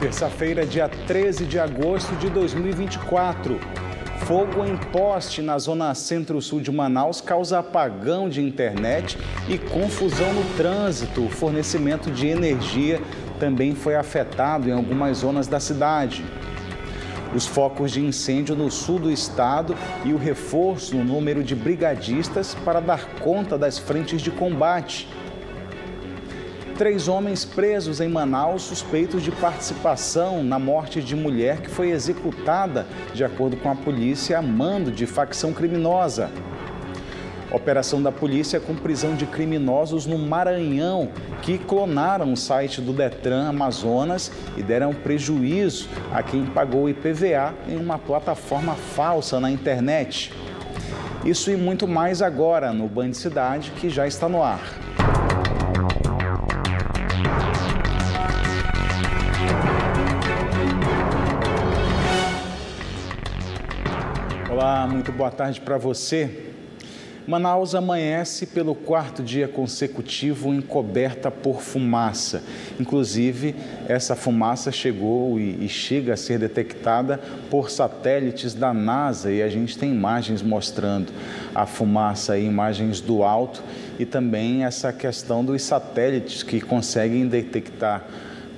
Terça-feira, dia 13 de agosto de 2024. Fogo em poste na zona centro-sul de Manaus causa apagão de internet e confusão no trânsito. O fornecimento de energia também foi afetado em algumas zonas da cidade. Os focos de incêndio no sul do estado e o reforço no número de brigadistas para dar conta das frentes de combate. 3 homens presos em Manaus suspeitos de participação na morte de mulher que foi executada, de acordo com a polícia, a mando de facção criminosa. Operação da polícia com prisão de criminosos no Maranhão, que clonaram o site do Detran Amazonas e deram prejuízo a quem pagou IPVA em uma plataforma falsa na internet. Isso e muito mais agora no Band Cidade, que já está no ar. Olá, muito boa tarde para você. Manaus amanhece pelo 4º dia consecutivo encoberta por fumaça. Inclusive, essa fumaça chegou e chega a ser detectada por satélites da NASA e a gente tem imagens mostrando a fumaça, imagens do alto e também essa questão dos satélites que conseguem detectar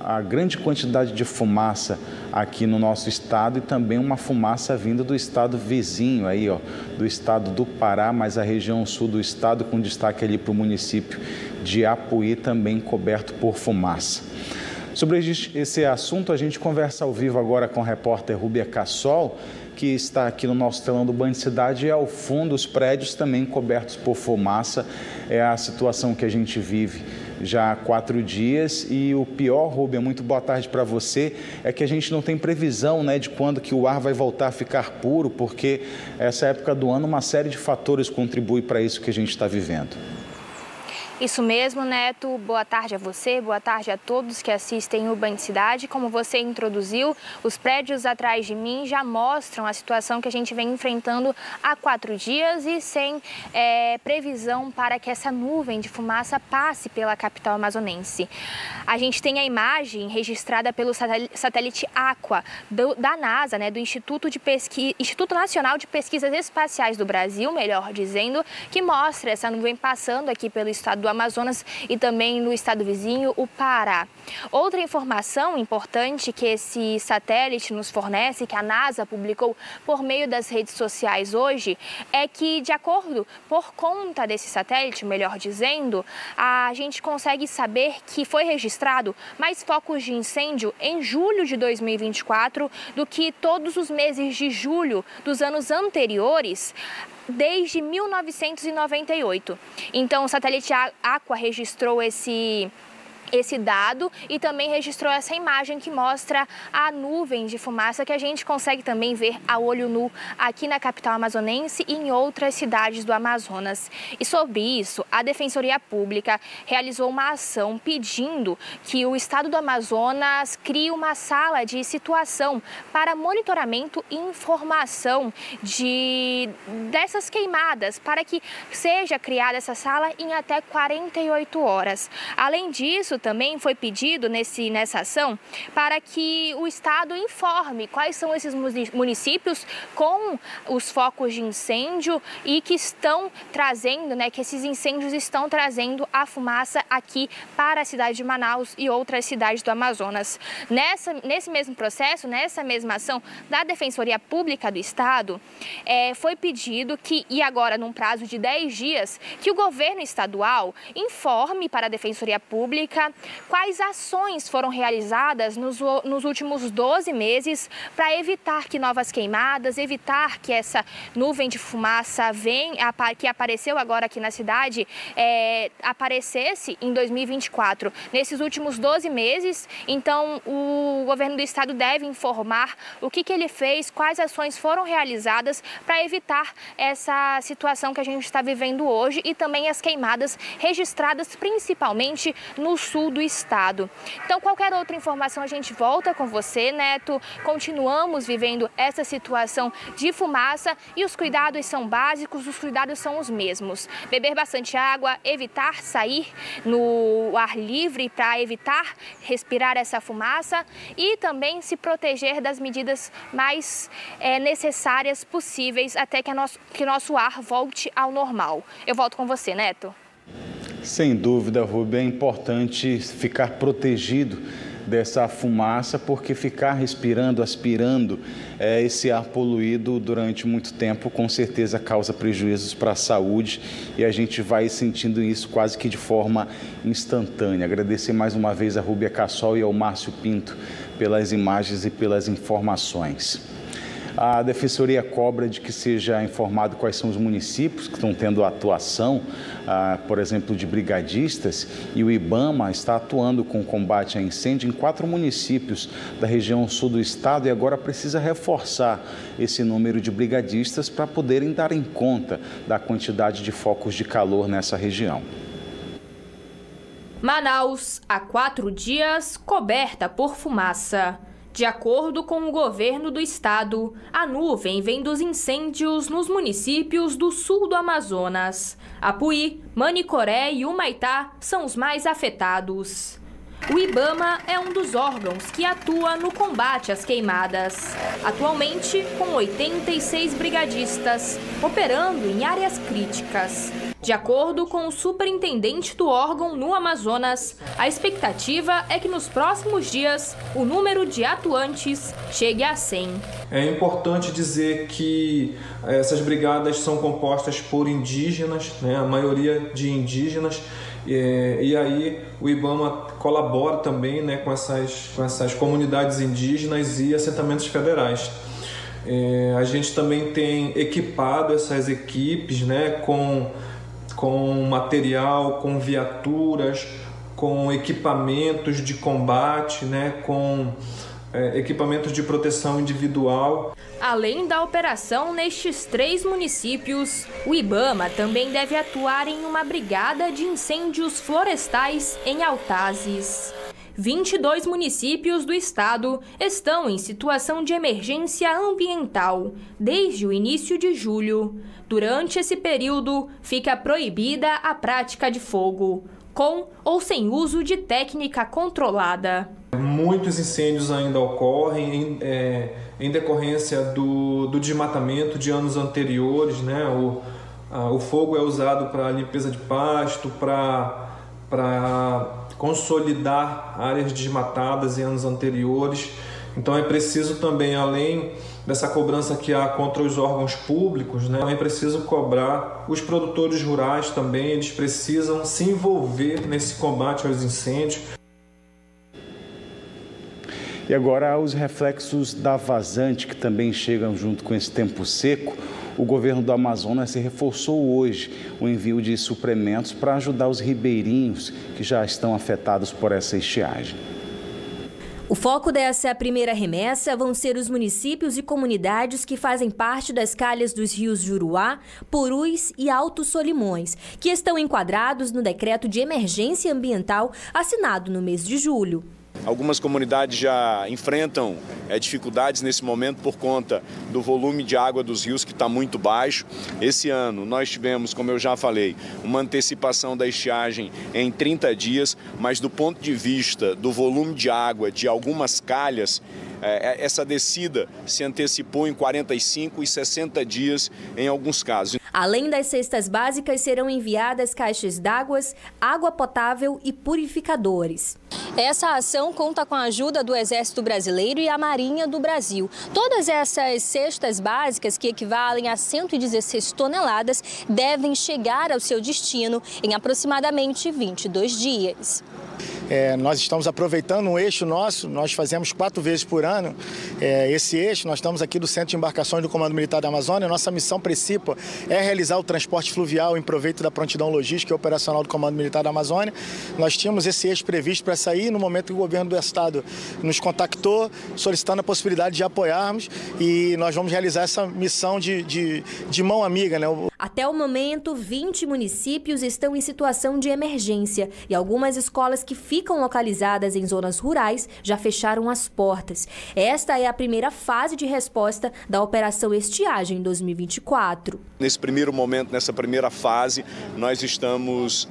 a grande quantidade de fumaça aqui no nosso estado e também uma fumaça vinda do estado vizinho aí, ó, do estado do Pará, mas a região sul do estado, com destaque ali para o município de Apuí, também coberto por fumaça. Sobre esse assunto, a gente conversa ao vivo agora com a repórter Rúbia Cassol, que está aqui no nosso telão do Band Cidade, e ao fundo os prédios também cobertos por fumaça. É a situação que a gente vive já há 4 dias e o pior, Rúbia, muito boa tarde para você, é que a gente não tem previsão, né, de quando que o ar vai voltar a ficar puro, porque essa época do ano uma série de fatores contribui para isso que a gente está vivendo. Isso mesmo, Neto. Boa tarde a você, boa tarde a todos que assistem o Band Cidade. Como você introduziu, os prédios atrás de mim já mostram a situação que a gente vem enfrentando há 4 dias e sem previsão para que essa nuvem de fumaça passe pela capital amazonense. A gente tem a imagem registrada pelo satélite Aqua da NASA, né, do Instituto Nacional de Pesquisas Espaciais do Brasil, melhor dizendo, que mostra essa nuvem passando aqui pelo estado do Amazonas e também no estado vizinho, o Pará. Outra informação importante que esse satélite nos fornece, que a NASA publicou por meio das redes sociais hoje, é que, de acordo, por conta desse satélite, melhor dizendo, a gente consegue saber que foi registrado mais focos de incêndio em julho de 2024 do que todos os meses de julho dos anos anteriores, desde 1998. Então, o satélite Aqua registrou esse dado e também registrou essa imagem que mostra a nuvem de fumaça que a gente consegue também ver a olho nu aqui na capital amazonense e em outras cidades do Amazonas. E sobre isso, a Defensoria Pública realizou uma ação pedindo que o estado do Amazonas crie uma sala de situação para monitoramento e informação dessas queimadas, para que seja criada essa sala em até 48 horas. Além disso, também foi pedido nessa ação para que o estado informe quais são esses municípios com os focos de incêndio e que estão trazendo, né, que esses incêndios estão trazendo a fumaça aqui para a cidade de Manaus e outras cidades do Amazonas. Nesse mesmo processo, nessa mesma ação da Defensoria Pública do Estado, foi pedido que, e agora num prazo de 10 dias, que o governo estadual informe para a Defensoria Pública quais ações foram realizadas nos últimos 12 meses para evitar que novas queimadas, evitar que essa nuvem de fumaça que apareceu agora aqui na cidade, aparecesse em 2024. Nesses últimos 12 meses, então, o governo do estado deve informar o que ele fez, quais ações foram realizadas para evitar essa situação que a gente está vivendo hoje e também as queimadas registradas principalmente no sul sul do estado. Então, qualquer outra informação a gente volta com você, Neto. Continuamos vivendo essa situação de fumaça e os cuidados são básicos, os cuidados são os mesmos. Beber bastante água, evitar sair no ar livre para evitar respirar essa fumaça e também se proteger das medidas mais necessárias possíveis até que nosso ar volte ao normal. Eu volto com você, Neto. Sem dúvida, Rubia, é importante ficar protegido dessa fumaça, porque ficar respirando, aspirando esse ar poluído durante muito tempo, com certeza causa prejuízos para a saúde e a gente vai sentindo isso quase que de forma instantânea. Agradecer mais uma vez a Rúbia Cassol e ao Márcio Pinto pelas imagens e pelas informações. A Defensoria cobra de que seja informado quais são os municípios que estão tendo atuação, por exemplo, de brigadistas, e o IBAMA está atuando com combate a incêndio em 4 municípios da região sul do estado e agora precisa reforçar esse número de brigadistas para poderem darem conta da quantidade de focos de calor nessa região. Manaus, há 4 dias, coberta por fumaça. De acordo com o governo do estado, a nuvem vem dos incêndios nos municípios do sul do Amazonas. Apuí, Manicoré e Humaitá são os mais afetados. O IBAMA é um dos órgãos que atua no combate às queimadas. Atualmente, com 86 brigadistas, operando em áreas críticas. De acordo com o superintendente do órgão no Amazonas, a expectativa é que nos próximos dias o número de atuantes chegue a 100. É importante dizer que essas brigadas são compostas por indígenas, né, a maioria de indígenas, e aí o IBAMA colabora também, né, com essas comunidades indígenas e assentamentos federais. A gente também tem equipado essas equipes, né, com material, com viaturas, com equipamentos de combate, né, com equipamentos de proteção individual. Além da operação nestes 3 municípios, o IBAMA também deve atuar em uma brigada de incêndios florestais em Altazes. 22 municípios do estado estão em situação de emergência ambiental desde o início de julho. Durante esse período, fica proibida a prática de fogo, com ou sem uso de técnica controlada. Muitos incêndios ainda ocorrem em decorrência do desmatamento de anos anteriores, né? O fogo é usado para limpeza de pasto, para consolidar áreas desmatadas em anos anteriores. Então é preciso também, além dessa cobrança que há contra os órgãos públicos, né, é preciso cobrar os produtores rurais também, eles precisam se envolver nesse combate aos incêndios. E agora os reflexos da vazante que também chegam junto com esse tempo seco. O governo do Amazonas se reforçou hoje o envio de suprimentos para ajudar os ribeirinhos que já estão afetados por essa estiagem. O foco dessa primeira remessa vão ser os municípios e comunidades que fazem parte das calhas dos rios Juruá, Purus e Alto Solimões, que estão enquadrados no decreto de emergência ambiental assinado no mês de julho. Algumas comunidades já enfrentam dificuldades nesse momento por conta do volume de água dos rios que está muito baixo. Esse ano nós tivemos, como eu já falei, uma antecipação da estiagem em 30 dias, mas do ponto de vista do volume de água de algumas calhas, essa descida se antecipou em 45 e 60 dias em alguns casos. Além das cestas básicas, serão enviadas caixas d'água, água potável e purificadores. Essa ação conta com a ajuda do Exército Brasileiro e a Marinha do Brasil. Todas essas cestas básicas, que equivalem a 116 toneladas, devem chegar ao seu destino em aproximadamente 22 dias. Nós estamos aproveitando um eixo nosso, nós fazemos 4 vezes por ano esse eixo. Nós estamos aqui do Centro de Embarcações do Comando Militar da Amazônia. Nossa missão principal é realizar o transporte fluvial em proveito da prontidão logística e operacional do Comando Militar da Amazônia. Nós tínhamos esse eixo previsto para sair no momento que o governo do estado nos contactou, solicitando a possibilidade de apoiarmos, e nós vamos realizar essa missão de mão amiga, né? Até o momento, 20 municípios estão em situação de emergência e algumas escolas que ficam localizadas em zonas rurais já fecharam as portas. Esta é a primeira fase de resposta da Operação Estiagem 2024. Nesse primeiro momento, nessa primeira fase, nós estamos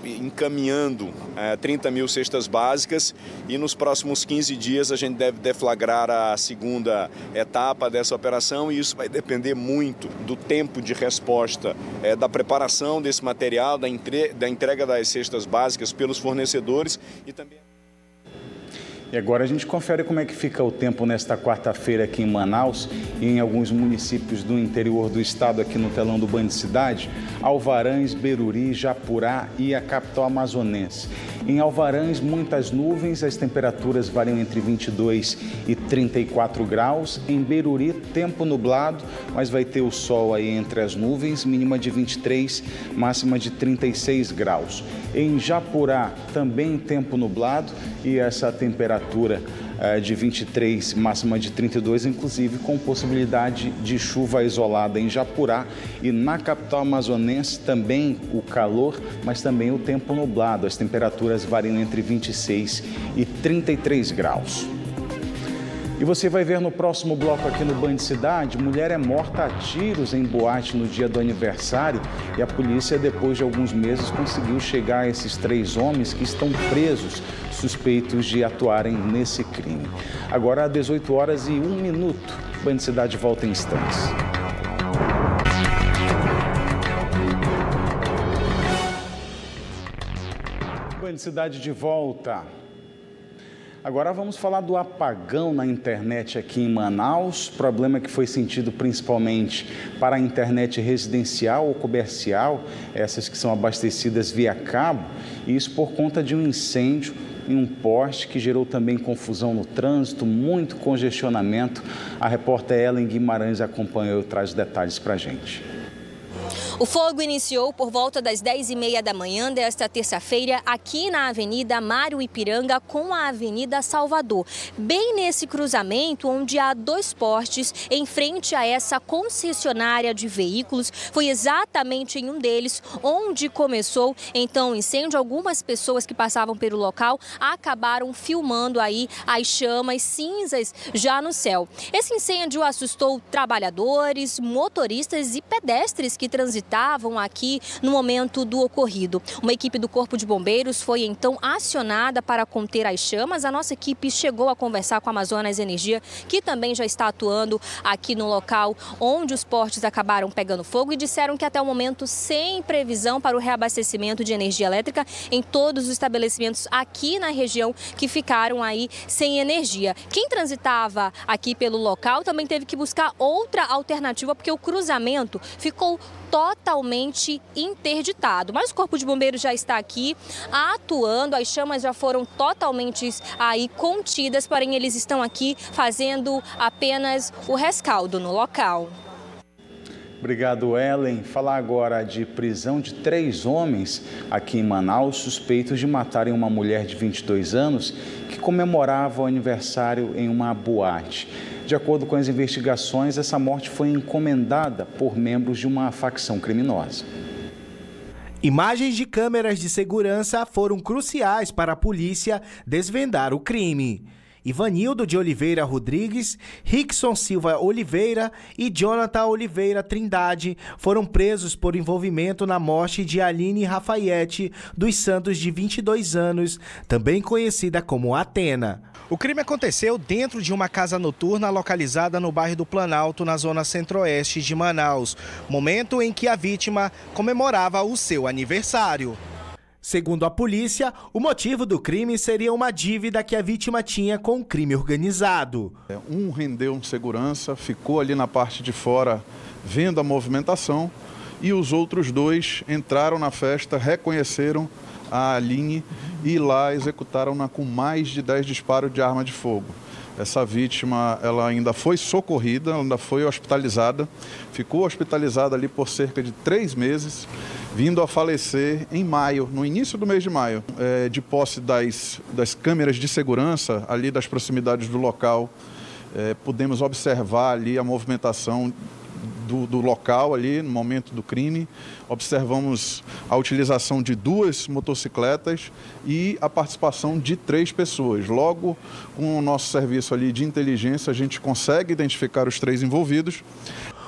encaminhando 30 mil cestas básicas e nos próximos 15 dias a gente deve deflagrar a segunda etapa dessa operação, e isso vai depender muito do tempo de resposta, da preparação desse material, da entrega das cestas básicas pelos fornecedores e também... E agora a gente confere como é que fica o tempo nesta quarta-feira aqui em Manaus e em alguns municípios do interior do estado aqui no telão do Band Cidade, Alvarães, Beruri, Japurá e a capital amazonense. Em Alvarães, muitas nuvens, as temperaturas variam entre 22 e 34 graus. Em Beruri, tempo nublado, mas vai ter o sol aí entre as nuvens, mínima de 23, máxima de 36 graus. Em Japurá, também tempo nublado e essa temperatura de 23, máxima de 32, inclusive com possibilidade de chuva isolada em Japurá. E na capital amazonense também o calor, mas também o tempo nublado. As temperaturas variam entre 26 e 33 graus. E você vai ver no próximo bloco aqui no Band Cidade, mulher é morta a tiros em boate no dia do aniversário e a polícia, depois de alguns meses, conseguiu chegar a esses 3 homens que estão presos, suspeitos de atuarem nesse crime. Agora, às 18h01, Band Cidade volta em instantes. Band Cidade de volta. Agora vamos falar do apagão na internet aqui em Manaus, problema que foi sentido principalmente para a internet residencial ou comercial, essas que são abastecidas via cabo, e isso por conta de um incêndio em um poste que gerou também confusão no trânsito, muito congestionamento. A repórter Ellen Guimarães acompanhou e traz detalhes para a gente. O fogo iniciou por volta das 10h30 da manhã desta terça-feira aqui na Avenida Mário Ipiranga com a Avenida Salvador. Bem nesse cruzamento onde há 2 postes em frente a essa concessionária de veículos. Foi exatamente em um deles onde começou então o incêndio. Algumas pessoas que passavam pelo local acabaram filmando aí as chamas cinzas já no céu. Esse incêndio assustou trabalhadores, motoristas e pedestres que transitavam aqui no momento do ocorrido. Uma equipe do Corpo de Bombeiros foi então acionada para conter as chamas. A nossa equipe chegou a conversar com a Amazonas Energia, que também já está atuando aqui no local onde os postes acabaram pegando fogo, e disseram que até o momento sem previsão para o reabastecimento de energia elétrica em todos os estabelecimentos aqui na região que ficaram aí sem energia. Quem transitava aqui pelo local também teve que buscar outra alternativa porque o cruzamento ficou totalmente interditado. Mas o Corpo de Bombeiros já está aqui atuando, as chamas já foram totalmente aí contidas, porém eles estão aqui fazendo apenas o rescaldo no local. Obrigado, Ellen. Falar agora de prisão de 3 homens aqui em Manaus, suspeitos de matarem uma mulher de 22 anos que comemorava o aniversário em uma boate. De acordo com as investigações, essa morte foi encomendada por membros de uma facção criminosa. Imagens de câmeras de segurança foram cruciais para a polícia desvendar o crime. Ivanildo de Oliveira Rodrigues, Rickson Silva Oliveira e Jonathan Oliveira Trindade foram presos por envolvimento na morte de Aline Rafaiete dos Santos, de 22 anos, também conhecida como Atena. O crime aconteceu dentro de uma casa noturna localizada no bairro do Planalto, na zona centro-oeste de Manaus, momento em que a vítima comemorava o seu aniversário. Segundo a polícia, o motivo do crime seria uma dívida que a vítima tinha com o crime organizado. Um rendeu um segurança, ficou ali na parte de fora vendo a movimentação, e os outros 2 entraram na festa, reconheceram a Aline e lá executaram-na com mais de 10 disparos de arma de fogo. Essa vítima, ela ainda foi socorrida, ela ainda foi hospitalizada, ficou hospitalizada ali por cerca de 3 meses, vindo a falecer em maio, no início do mês de maio. De posse das câmeras de segurança ali das proximidades do local, pudemos observar ali a movimentação do local ali, no momento do crime. Observamos a utilização de 2 motocicletas e a participação de 3 pessoas. Logo, com o nosso serviço ali de inteligência, a gente consegue identificar os 3 envolvidos.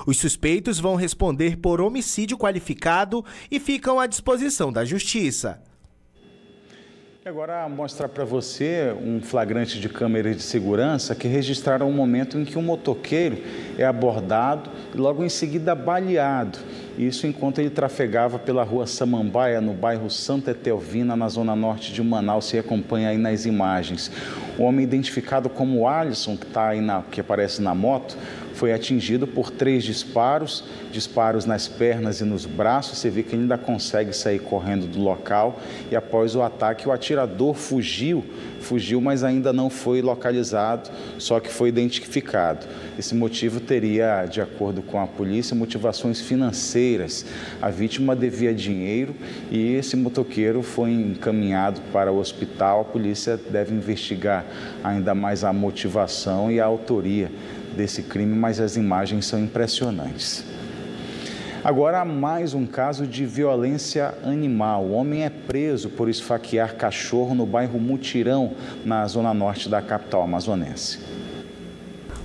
Os suspeitos vão responder por homicídio qualificado e ficam à disposição da Justiça. Agora mostrar para você um flagrante de câmeras de segurança que registraram um momento em que um motoqueiro é abordado e logo em seguida baleado. Isso enquanto ele trafegava pela rua Samambaia, no bairro Santa Etelvina, na zona norte de Manaus. Você acompanha aí nas imagens. O homem identificado como Alisson, que aparece na moto, foi atingido por 3 disparos nas pernas e nos braços. Você vê que ele ainda consegue sair correndo do local e após o ataque o atirador fugiu, mas ainda não foi localizado, só que foi identificado. Esse motivo teria, de acordo com a polícia, motivações financeiras. A vítima devia dinheiro e esse motoqueiro foi encaminhado para o hospital. A polícia deve investigar ainda mais a motivação e a autoria desse crime, mas as imagens são impressionantes. Agora, mais um caso de violência animal. O homem é preso por esfaquear cachorro no bairro Mutirão, na zona norte da capital amazonense.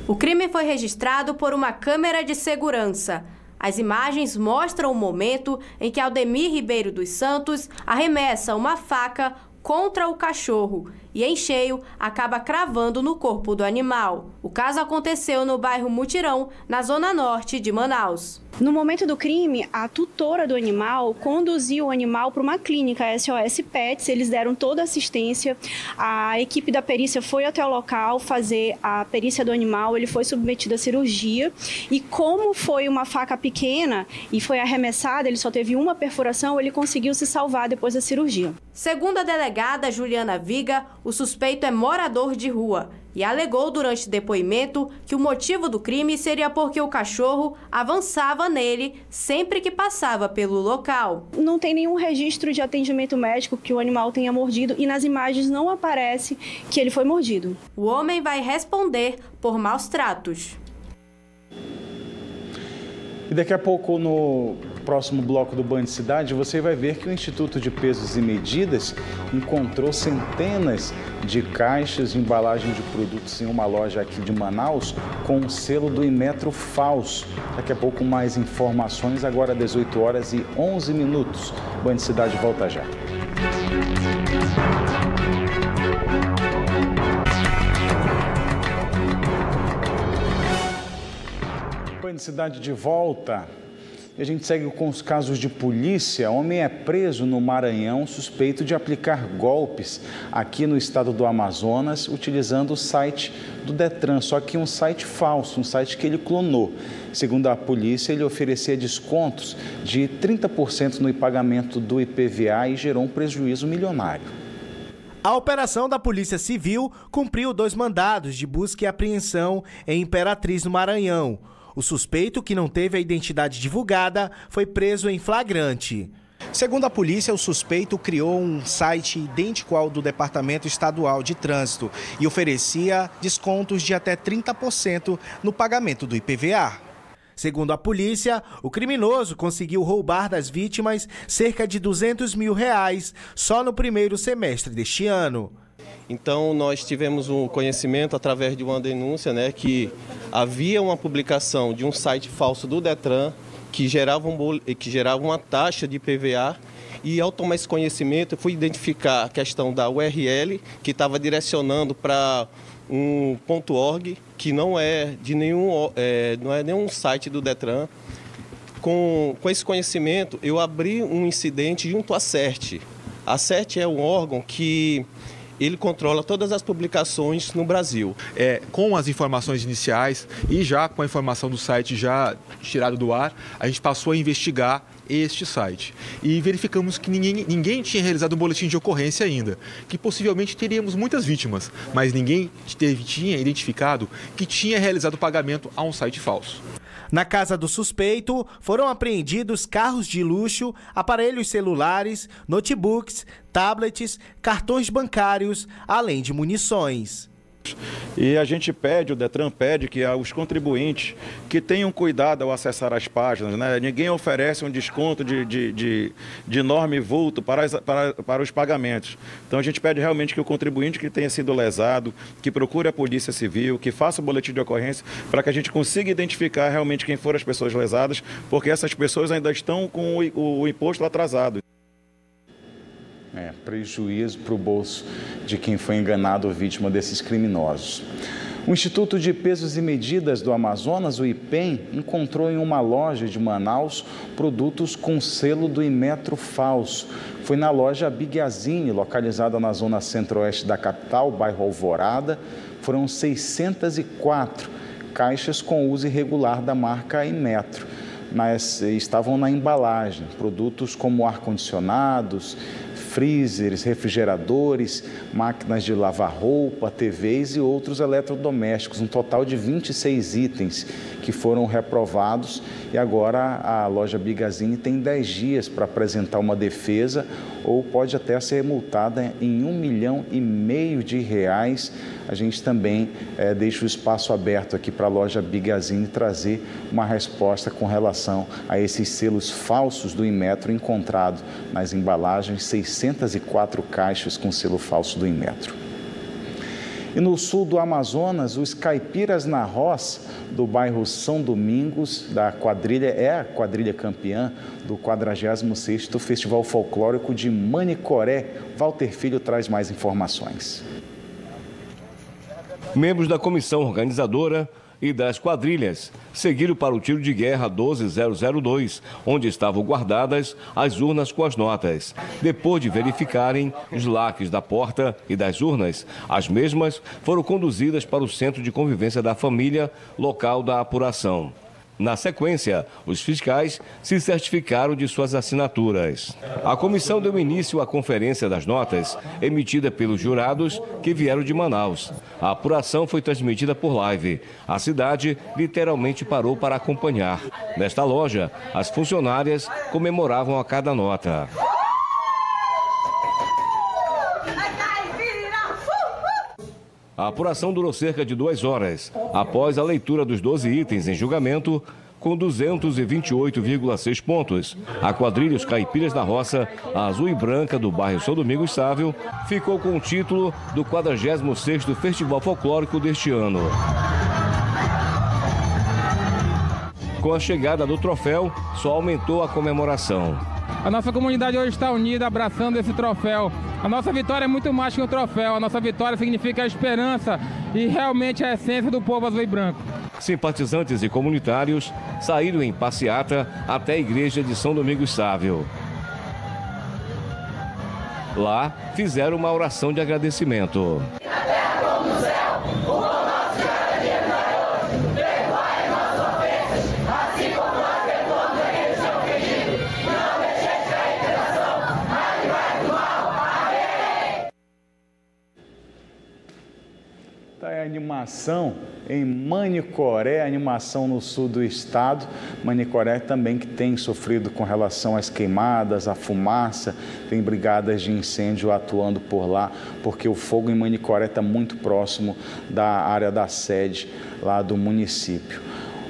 O crime foi registrado por uma câmera de segurança. As imagens mostram o momento em que Aldemir Ribeiro dos Santos arremessa uma faca contra o cachorro e, em cheio, acaba cravando no corpo do animal. O caso aconteceu no bairro Mutirão, na zona norte de Manaus. No momento do crime, a tutora do animal conduziu o animal para uma clínica SOS Pets. Eles deram toda a assistência. A equipe da perícia foi até o local fazer a perícia do animal. Ele foi submetido à cirurgia. E como foi uma faca pequena e foi arremessada, ele só teve uma perfuração, ele conseguiu se salvar depois da cirurgia. Segundo a delegada Juliana Viga, o suspeito é morador de rua e alegou durante depoimento que o motivo do crime seria porque o cachorro avançava nele sempre que passava pelo local. Não tem nenhum registro de atendimento médico que o animal tenha mordido e nas imagens não aparece que ele foi mordido. O homem vai responder por maus tratos. E daqui a pouco, no próximo bloco do Band Cidade, você vai ver que o Instituto de Pesos e Medidas encontrou centenas de caixas de embalagem de produtos em uma loja aqui de Manaus com o selo do Inmetro falso. Daqui a pouco mais informações, agora 18h11. Band Cidade volta já. Band Cidade de volta. E a gente segue com os casos de polícia. Homem é preso no Maranhão suspeito de aplicar golpes aqui no estado do Amazonas utilizando o site do Detran, só que um site falso, um site que ele clonou. Segundo a polícia, ele oferecia descontos de 30% no pagamento do IPVA e gerou um prejuízo milionário. A operação da Polícia Civil cumpriu 2 mandados de busca e apreensão em Imperatriz, no Maranhão. O suspeito, que não teve a identidade divulgada, foi preso em flagrante. Segundo a polícia, o suspeito criou um site idêntico ao do Departamento Estadual de Trânsito e oferecia descontos de até 30% no pagamento do IPVA. Segundo a polícia, o criminoso conseguiu roubar das vítimas cerca de R$200 mil só no primeiro semestre deste ano. Então, nós tivemos um conhecimento através de uma denúncia, que havia uma publicação de um site falso do Detran que gerava uma taxa de IPVA. E, ao tomar esse conhecimento, eu fui identificar a questão da URL, que estava direcionando para um .org, que não é nenhum site do Detran. Com esse conhecimento, eu abri um incidente junto à CERT. A CERT é um órgão que ele controla todas as publicações no Brasil. Com as informações iniciais e já com a informação do site já tirado do ar, a gente passou a investigar este site. E verificamos que ninguém tinha realizado um boletim de ocorrência ainda, que possivelmente teríamos muitas vítimas, mas ninguém tinha identificado que tinha realizado pagamento a um site falso. Na casa do suspeito, foram apreendidos carros de luxo, aparelhos celulares, notebooks, tablets, cartões bancários, além de munições. E a gente pede, o Detran pede que os contribuintes que tenham cuidado ao acessar as páginas, né? Ninguém oferece um desconto de enorme vulto para os pagamentos. Então a gente pede realmente que o contribuinte que tenha sido lesado, que procure a Polícia Civil, que faça o boletim de ocorrência, para que a gente consiga identificar realmente quem foram as pessoas lesadas, porque essas pessoas ainda estão com o imposto atrasado. Prejuízo para o bolso de quem foi enganado ou vítima desses criminosos. O Instituto de Pesos e Medidas do Amazonas, o IPEM, encontrou em uma loja de Manaus produtos com selo do Inmetro falso. Foi na loja Bigasini, localizada na zona centro-oeste da capital, bairro Alvorada. Foram 604 caixas com uso irregular da marca Inmetro. Estavam na embalagem produtos como ar-condicionados, freezers, refrigeradores, máquinas de lavar roupa, TVs e outros eletrodomésticos, um total de 26 itens que foram reprovados, e agora a loja Bigasini tem 10 dias para apresentar uma defesa ou pode até ser multada em R$1,5 milhão. A gente também deixa o espaço aberto aqui para a loja Bigasini trazer uma resposta com relação a esses selos falsos do Inmetro encontrado nas embalagens, 604 caixas com selo falso do Inmetro. E no sul do Amazonas, os caipiras na roça do bairro São Domingos, da quadrilha, a quadrilha campeã do 46º Festival Folclórico de Manicoré. Walter Filho traz mais informações. Membros da comissão organizadora e das quadrilhas seguiram para o tiro de guerra 12002, onde estavam guardadas as urnas com as notas. Depois de verificarem os lacres da porta e das urnas, as mesmas foram conduzidas para o Centro de Convivência da Família, local da apuração. Na sequência, os fiscais se certificaram de suas assinaturas. A comissão deu início à conferência das notas, emitida pelos jurados que vieram de Manaus. A apuração foi transmitida por live. A cidade literalmente parou para acompanhar. Nesta loja, as funcionárias comemoravam a cada nota. A apuração durou cerca de 2 horas. Após a leitura dos 12 itens em julgamento, com 228,6 pontos, a quadrilha Os Caipiras da Roça, a azul e branca do bairro São Domingos Sávio, ficou com o título do 46º Festival Folclórico deste ano. Com a chegada do troféu, só aumentou a comemoração. A nossa comunidade hoje está unida, abraçando esse troféu. A nossa vitória é muito mais que um troféu. A nossa vitória significa a esperança e realmente a essência do povo azul e branco. Simpatizantes e comunitários saíram em passeata até a igreja de São Domingos Sávio. Lá, fizeram uma oração de agradecimento. Animação em Manicoré, animação no sul do estado. Manicoré também que tem sofrido com relação às queimadas, à fumaça, tem brigadas de incêndio atuando por lá, porque o fogo em Manicoré está muito próximo da área da sede lá do município.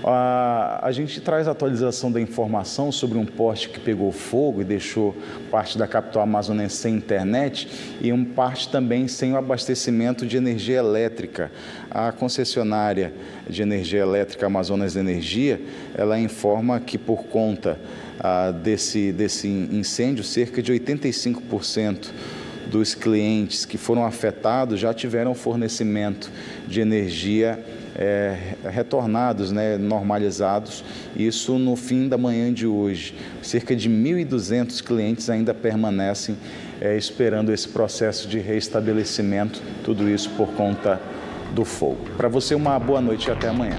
A gente traz a atualização da informação sobre um poste que pegou fogo e deixou parte da capital amazonense sem internet e parte também sem o abastecimento de energia elétrica. A concessionária de energia elétrica Amazonas Energia, ela informa que por conta desse incêndio, cerca de 85% dos clientes que foram afetados já tiveram fornecimento de energia retornados, normalizados, isso no fim da manhã de hoje. Cerca de 1.200 clientes ainda permanecem esperando esse processo de reestabelecimento, tudo isso por conta do fogo. Para você, uma boa noite e até amanhã.